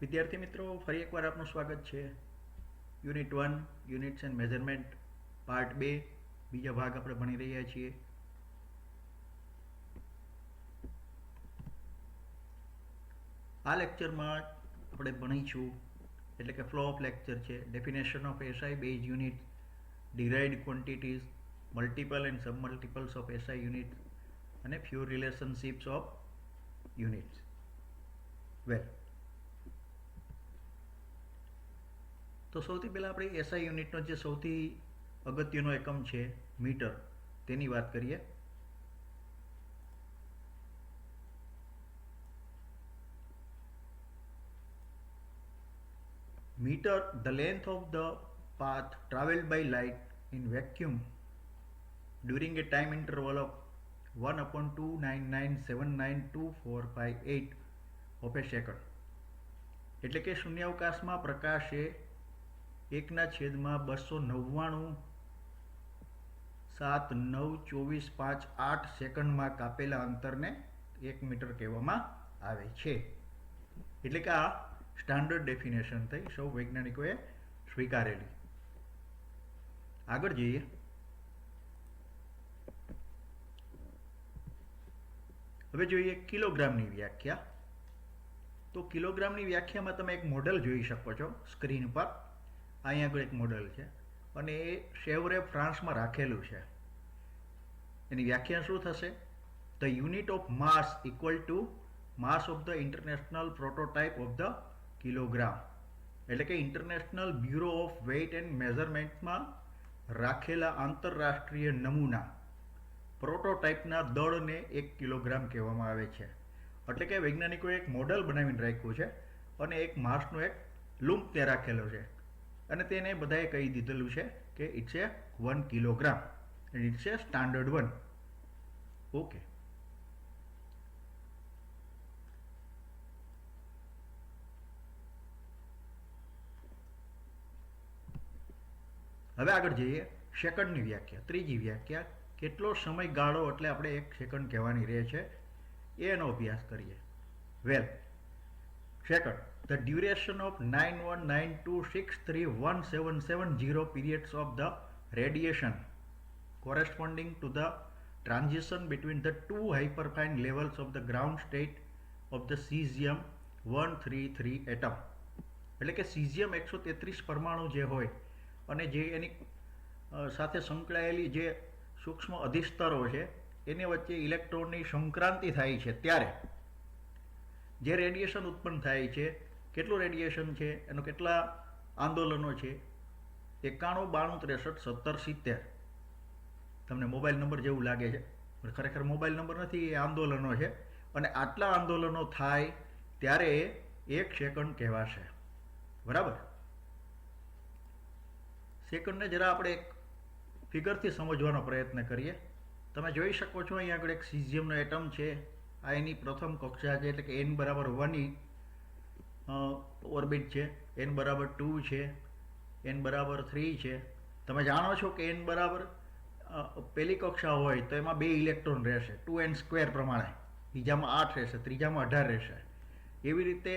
વિદ્યાર્થી મિત્રો, ફરી એકવાર આપનું સ્વાગત છે. Unit 1 units and measurement part 2 બીજા ભાગ આપણે ભણી રહ્યા છીએ. આ લેક્ચરમાં આપણે ભણીશું એટલે કે ફ્લો ઓફ લેક્ચર છે, definition of SI base unit, derived quantities, multiple and sub multiples of SI unit અને few relationships of units. Well, તો સૌથી પહેલાં આપણે એસઆઈ યુનિટનો જે સૌથી અગત્યનો એકમ છે મીટર, તેની વાત કરીએ. Metre, the length of the path travelled by light in vacuum during a time interval of 1/299792458 of a second. એટલે કે શૂન્યાવકાશમાં પ્રકાશે 1/299792458 સેકન્ડમાં કાપેલા અંતરને 1 મીટર કહેવામાં આવે છે. એટલે કે આ સ્ટાન્ડર્ડ ડેફિનેશન થઈ, સૌ વૈજ્ઞાનિકોએ સ્વીકારેલી. આગળ જઈએ. હવે જોઈએ કિલોગ્રામની વ્યાખ્યા. તો કિલોગ્રામની વ્યાખ્યામાં તમે એક મોડેલ જોઈ શકો છો સ્ક્રીન પર. અહીંયા આગળ એક મોડેલ છે અને એ શેવરે ફ્રાન્સમાં રાખેલું છે. એની વ્યાખ્યા શું થશે? The unit of mass equal to mass of the international prototype of the kilogram. એટલે કે international bureau of weight and મેઝરમેન્ટમાં રાખેલા આંતરરાષ્ટ્રીય નમૂના પ્રોટોટાઇપના દળને 1 કિલોગ્રામ કહેવામાં આવે છે. એટલે કે વૈજ્ઞાનિકોએ એક મોડેલ બનાવીને રાખ્યું છે અને એક માસનો એક લૂમ્પ ત્યાં રાખેલો છે અને તેને બધાએ કહી દીધેલું છે કે it's a 1 kilogram and it's a standard 1. Okay, હવે આગળ જઈએ. સેકન્ડની વ્યાખ્યા, ત્રીજી વ્યાખ્યા. કેટલો સમયગાળો એટલે આપણે 1 સેકન્ડ કહેવાની રહે છે, એનો અભ્યાસ કરીએ. Well, second, the duration of 9192631770 periods of the radiation corresponding to the transition between the two hyperfine levels of the ground state of the cesium 133 atom. એટલે કે સીઝિયમ 133 પરમાણુ જે હોય અને જે એની સાથે સંકળાયેલી જે સૂક્ષ્મ અધિસ્તરો છે એની વચ્ચે ઇલેક્ટ્રોનની સંક્રાંતિ થાય છે ત્યારે જે રેડિયેશન ઉત્પન્ન થાય છે, કેટલું રેડિયેશન છે, એનું કેટલા આંદોલનો છે, 91 92 63 17 70. તમને મોબાઈલ નંબર જેવું લાગે છે પણ ખરેખર મોબાઈલ નંબર નથી, એ આંદોલનો છે. અને આટલા આંદોલનો થાય ત્યારે 1 સેકન્ડ કહેવાશે. બરાબર? સેકન્ડને જરા આપણે એક ફિગરથી સમજવાનો પ્રયત્ન કરીએ. તમે જોઈ શકો છો અહીંયા આગળ એક સીઝિયમનો એટમ છે. આ એની પ્રથમ કક્ષા છે, એટલે કે n બરાબર 1 ઓર્બિટ છે, n બરાબર 2 છે, n બરાબર 3 છે. તમે જાણો છો કે n બરાબર પહેલી કક્ષા હોય તો એમાં 2 ઇલેક્ટ્રોન રહેશે, 2n² પ્રમાણે. બીજામાં 8 રહેશે, ત્રીજામાં 18 રહેશે. એવી રીતે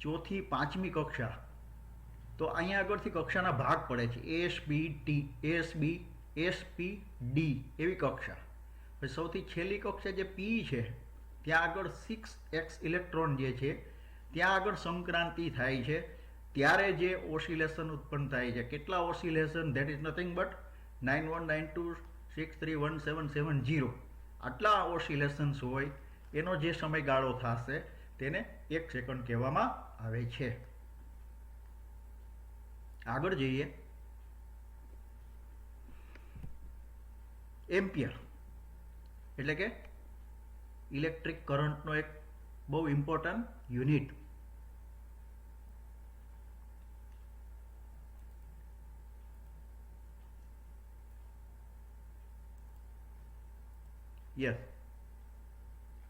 ચોથી પાંચમી કક્ષા, તો અહીંયા આગળથી કક્ષાના ભાગ પડે છે, ASB, એવી કક્ષા. પછી સૌથી છેલ્લી કક્ષા જે P છે, ત્યાં આગળ 6x ઇલેક્ટ્રોન જે છે ત્યાં આગળ સંક્રાંતિ થાય છે. ત્યારે જે ઓસિલેશન ઉત્પન્ન થાય છે, કેટલા oscillation? That is nothing but 9192631770. આટલા ઓસિલેશન્સ હોય એનો જે સમયગાળો થશે તેને 1 સેકન્ડ કહેવામાં આવે છે. આગળ જઈએ. એમ્પિયર એટલે કે ઇલેક્ટ્રિક કરંટનો એક બહુ important unit. Yes,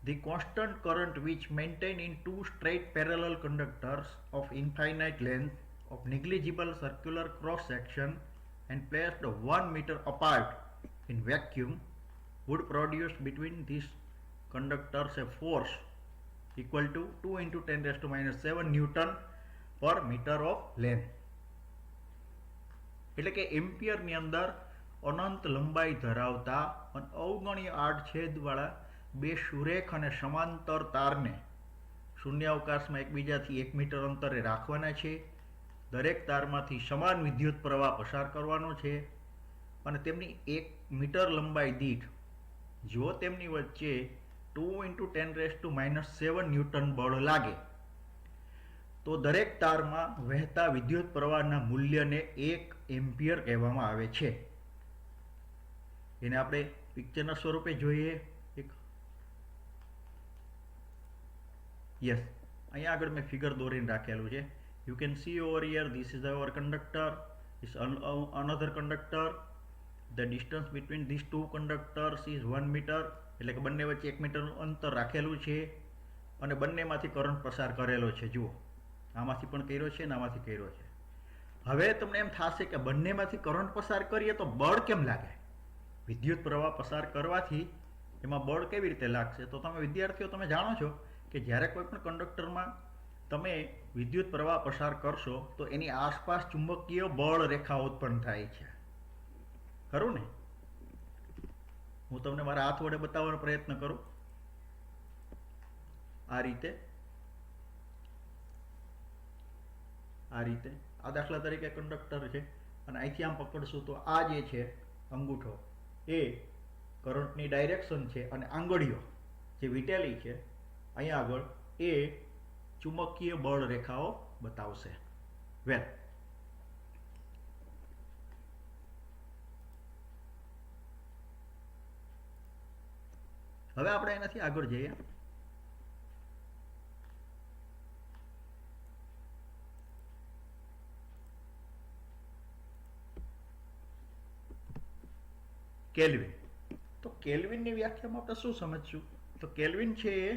the constant current which maintained in two straight parallel conductors of infinite length of negligible circular cross section and placed 1 meter apart in vacuum would produce between these conductors a force equal to 2 into 10 raised to minus 7 Newton પર metre of length. એટલે કે એમ્પિયરની અંદર અનંત લંબાઈ ધરાવતા અને અવગણ્ય આડછેદવાળા બે સુરેખ અને સમાંતર તારને શૂન્યાવકાશમાં એકબીજાથી 1 મીટર અંતરે રાખવાના છે. દરેક તારમાંથી સમાન વિદ્યુત પ્રવાહ પસાર કરવાનો છે અને તેમની 1 મીટર લંબાઈ દીઠ જો તેમની વચ્ચે 2 × 10⁻⁷ ન્યૂટન બળ લાગે તો દરેક તારમાં વહેતા વિદ્યુત પ્રવાહના મૂલ્યને 1 એમ્પિયર કહેવામાં આવે છે. એને આપણે પિક્ચરના સ્વરૂપે જોઈએ. યસ, અહીંયા આગળ મેં ફિગર દોરીને રાખેલું છે. You can see over here, this is our conductor, this another conductor. The distance between this two conductors is 1 metre. એટલે કે બંને વચ્ચે 1 મીટરનું અંતર રાખેલું છે અને બંનેમાંથી કરંટ પસાર કરેલો છે. જુઓ, આમાંથી પણ કર્યો છે અને આમાંથી કર્યો છે. હવે તમને એમ થશે કે બંનેમાંથી કરંટ પસાર કરીએ તો બળ કેમ લાગે? વિદ્યુત પ્રવાહ પસાર કરવાથી એમાં બળ કેવી રીતે લાગશે? તો તમે વિદ્યાર્થીઓ તમે જાણો છો કે જ્યારે કોઈ પણ કંડક્ટરમાં તમે વિદ્યુત પ્રવાહ પસાર કરશો તો એની આસપાસ ચુંબકીય બળ રેખા ઉત્પન્ન થાય છે, ખરું ને? હું તમને મારા હાથ વડે બતાવવાનો પ્રયત્ન કરું. આ રીતે આ દાખલા તરીકે કંડક્ટર છે અને અહીંથી આમ પકડશું તો આ જે છે અંગૂઠો એ કરંટની ડાયરેક્શન છે અને આંગળીઓ જે વીટેલી છે અહીંયા આગળ એ ચુંબકીય બળ રેખાઓ બતાવશે. વેલ, હવે આપણે એનાથી આગળ જઈએ. કેલ્વિન. તો કેલ્વિનની વ્યાખ્યામાં આપણે શું સમજશું? તો કેલ્વિન છે એ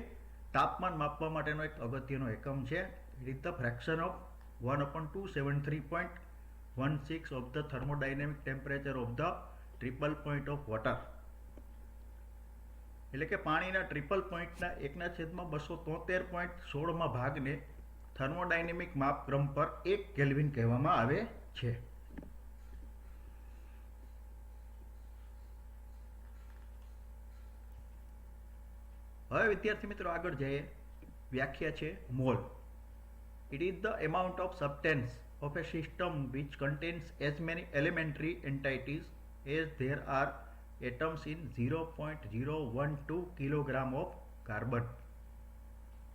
તાપમાન માપવા માટેનો એક અગત્યનો એકમ છે. It is the fraction of 1/273.16 of the thermodynamic temperature of the triple point of water. એટલે કે પાણીના ટ્રિપલ પોઈન્ટના 1/273.16 ભાગને થર્મોડાયનેમિક માપક્રમ પર 1 કેલ્વિન કહેવામાં આવે છે. હવે વિદ્યાર્થી મિત્રો આગળ જઈએ. વ્યાખ્યા છે mole. It is the amount of substance of a system which contains as many elementary entities as there are atoms in 0.012 kilogram of carbon.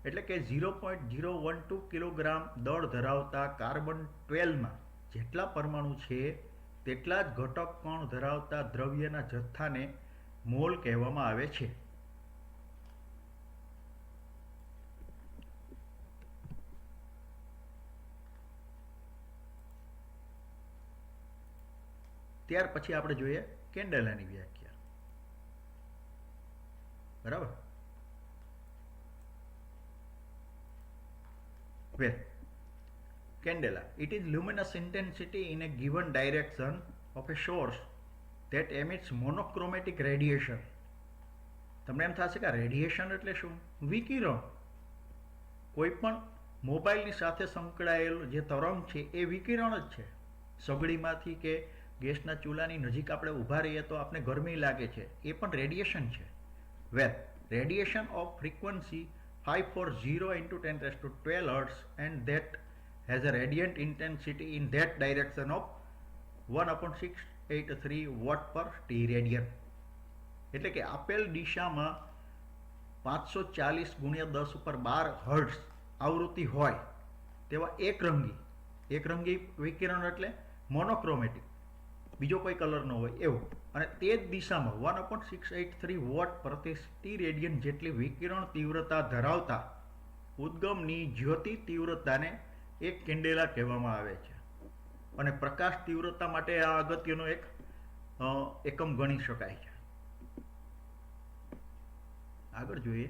એટલે કે 0.012 કિલોગ્રામ દળ ધરાવતા કાર્બન 12માં જેટલા પરમાણુ છે તેટલા જ ઘટક કણ ધરાવતા દ્રવ્યના જથ્થાને મોલ કહેવામાં આવે છે. ત્યાર પછી આપણે જોઈએ કેન્ડેલાની વ્યાખ્યા. બરાબર? વેલ, candela, it is luminous intensity in a given direction of a source that emits monochromatic radiation. તમને એમ થશે કે રેડિયેશન એટલે શું? વિકિરણ. કોઈ પણ મોબાઈલની સાથે સંકળાયેલ જે તરંગ છે એ વિકિરણ જ છે. સગડીમાંથી કે ગેસના ચૂલાની નજીક આપણે ઊભા રહીએ તો આપણે ગરમી લાગે છે, એ પણ રેડિયેશન છે. વેલ, radiation off frequency 540 × 10⁻12 hertz and that has a radiant intensity in that direction of 1/683 watt per T radian. એટલે કે આપેલ દિશામાં 540 × 10⁻12 હર્ટ્ઝ આવૃત્તિ હોય તેવા એકરંગી વિકિરણ એટલે મોનોક્રોમેટિક, બીજો કોઈ કલર ન હોય એવું, અને તે જ દિશામાં 1/683 વોટ પ્રતિ ટી રેડિયન જેટલી વિકિરણ તીવ્રતા ધરાવતા ઉદ્ગમની જ્યોતિ તીવ્રતાને એક કેન્ડેલા કહેવામાં આવે છે. અને પ્રકાશ તીવ્રતા માટે આ અગત્યનો એક એકમ ગણી શકાય છે. આગળ જોઈએ.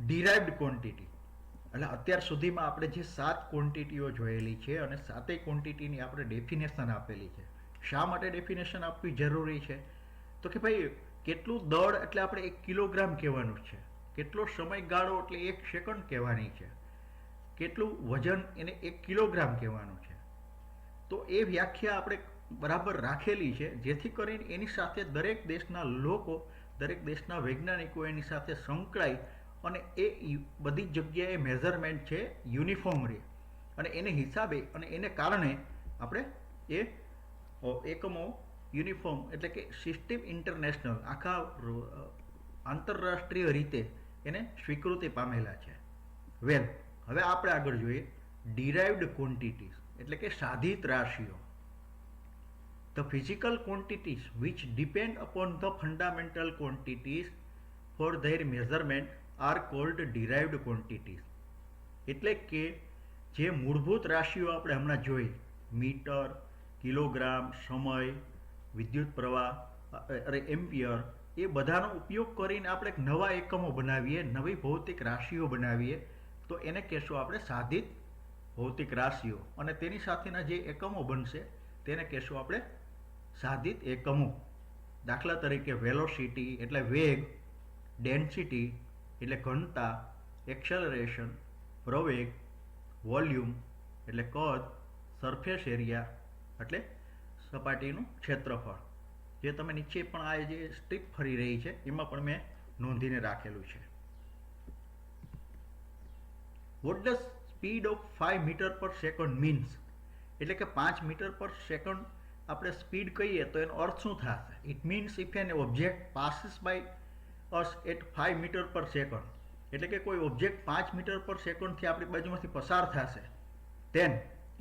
ડિરાઇવ્ડ ક્વોન્ટિટી એટલે અત્યાર સુધીમાં આપણે જે 7 ક્વોન્ટિટીઓ જોયેલી છે અને 7 ક્વોન્ટિટીની આપણે ડેફિનેશન આપેલી છે. શા માટે ડેફિનેશન આપવી જરૂરી છે? તો કે ભાઈ કેટલું દળ એટલે આપણે 1 કિલોગ્રામ કહેવાનું છે, કેટલો સમયગાળો એટલે 1 સેકન્ડ કહેવાની છે, કેટલું વજન એને 1 કિલોગ્રામ કહેવાનું છે. તો એ વ્યાખ્યા આપણે બરાબર રાખેલી છે, જેથી કરીને એની સાથે દરેક દેશના લોકો, દરેક દેશના વૈજ્ઞાનિકો એની સાથે સંકળાય અને એ બધી જગ્યાએ મેઝરમેન્ટ છે યુનિફોર્મ રહે, અને એને હિસાબે અને એને કારણે આપણે એ એકમો યુનિફોર્મ એટલે કે સિસ્ટમ ઇન્ટરનેશનલ આખા આંતરરાષ્ટ્રીય રીતે એને સ્વીકૃતિ પામેલા છે. વેલ, હવે આપણે આગળ જોઈએ ડિરાઇવ્ડ ક્વોન્ટિટીઝ એટલે કે સાધિત રાશિઓ. The physical quantities which depend upon the fundamental quantities for their measurement are called derived quantities. એટલે કે જે મૂળભૂત રાશિઓ આપણે હમણાં જોઈ, મીટર, કિલોગ્રામ, સમય, વિદ્યુત પ્રવાહ, એમ્પિયર, એ બધાનો ઉપયોગ કરીને આપણે એક નવા એકમો બનાવીએ, નવી ભૌતિક રાશિઓ બનાવીએ, તો એને કહેશું આપણે સાધિત ભૌતિક રાશિઓ, અને તેની સાથેના જે એકમો બનશે તેને કહેશું આપણે સાધિત એકમો. દાખલા તરીકે વેલોસિટી એટલે વેગ, ડેન્સિટી એટલે ઘનતા, એક્સેલરેશન પ્રવેગ, વોલ્યુમ એટલે કદ, સરફેસ એરિયા એટલે સપાટીનું ક્ષેત્રફળ. જે તમે નીચે પણ આ જે સ્ટ્રીપ ફરી રહી છે એમાં પણ મેં નોંધીને રાખેલું છે. What does speed of 5 metre per second means? એટલે કે 5 મીટર પર સેકન્ડ આપણે સ્પીડ કહીએ તો એનો અર્થ શું થશે? It means if an object passes by us at 5 metre per second, એટલે કે કોઈ ઓબ્જેક્ટ 5 મીટર પર સેકન્ડથી આપણી બાજુમાંથી પસાર થશે, then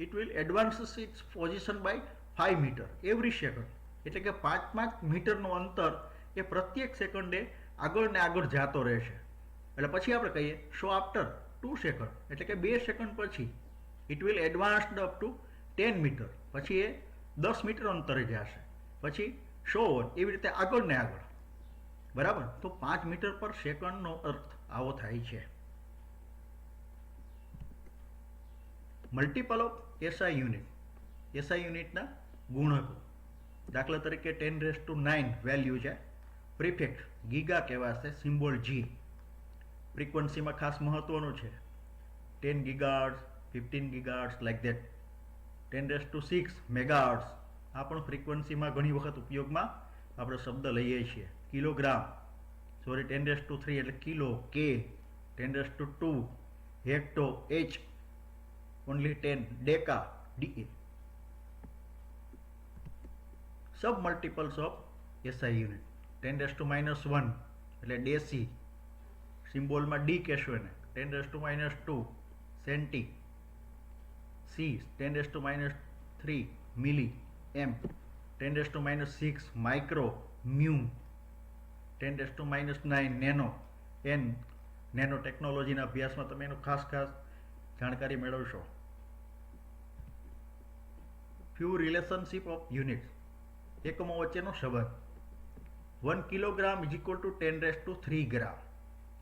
it will advance its position by 5 metre every second. એટલે કે 5 મીટરનું અંતર એ પ્રત્યેક સેકન્ડે આગળ ને આગળ જતો રહેશે. એટલે પછી આપણે કહીએ સો આફ્ટર 2 સેકન્ડ, એટલે કે 2 સેકન્ડ પછી it will advanced up to 10 metre, પછી એ 10 મીટર અંતરે જશે, પછી સો ઓન, એવી રીતે આગળ ને આગળ. બરાબર? તો 5 મીટર પર સેકન્ડનો અર્થ આવો થાય છે. Multiple of SI unit, SI યુનિટના ગુણકો. દાખલા તરીકે 10⁹ વેલ્યુ છે, પ્રિફિક્સ ગીગા કહેવાશે, સિમ્બોલ જી. ફ્રીક્વન્સીમાં ખાસ મહત્વનું છે, 10 gigahertz, 15 gigahertz like that. 10⁶ megahertz, આ પણ ફ્રીક્વન્સીમાં ઘણી વખત ઉપયોગમાં આપણે શબ્દ લઈએ છીએ. કિલોગ્રામ, સોરી 10⁻³ એટલે kilo, K. 10⁻² hecto, H. Only 10 deca, DA. Sub multiples of SI unit. 10⁻⁻1 એટલે ડેસી, સિમ્બોલમાં ડી કહેશો એને. 10⁻², centi. C 10⁻³ milli, M. 10⁻⁶ micro, mu. 10⁻⁹ nano, N. Nano ટેકનોલોજીના અભ્યાસમાં તમે એનું ખાસ જાણકારી મેળવશો. ફ્યુ રિલેશનશિપ ઓફ યુનિટ્સ, એકમો વચ્ચેનો સંબંધ. 1 કિલોગ્રામ ઇઝ ઇક્વલ ટુ 10⁻³ ગ્રામ,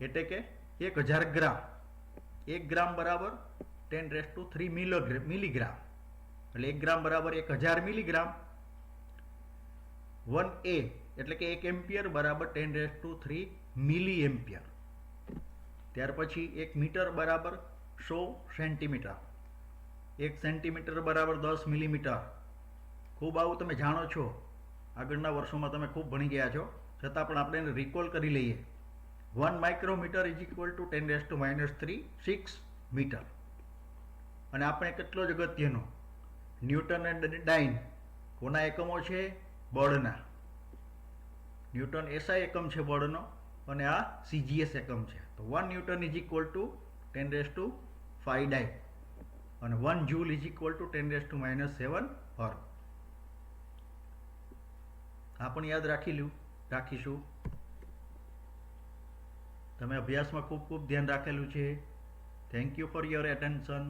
એટલે કે 1000 ગ્રામ. 1 ગ્રામ બરાબર 10⁻³ મિલીગ્રામ, એટલે 1 ગ્રામ બરાબર 1000 મિલીગ્રામ. 1 A એટલે કે 1 એમ્પિયર બરાબર 10⁻³ મિલી એમ્પિયર. ત્યાર પછી 1 મીટર બરાબર 100 સેન્ટીમીટર, 1 સેન્ટીમીટર બરાબર 10 મિલીમીટર. ખૂબ આવું તમે જાણો છો, આગળના વર્ષોમાં તમે ખૂબ ભણી ગયા છો, છતાં પણ આપણે એને રિકોલ કરી લઈએ. 1 micrometre is equal to 10⁻³ 6 metre. અને આપણે કેટલો જ અગત્યનો, ન્યૂટન અને ડાઇન કોના એકમો છે? બળના. ન્યૂટન એસઆઈ એકમ છે બળનો, અને આ સીજીએસ એકમ છે. તો 1 ન્યૂટન ઇઝ ઇક્વલ ટુ 10⁵ ડાઇન, અને 1 જૂલ ઇઝ ઇક્વલ ટુ 10⁻⁷ હર્ગ. આ પણ યાદ રાખીશું. તમે અભ્યાસમાં ખૂબ ધ્યાન રાખેલું છે. Thank you for your attention.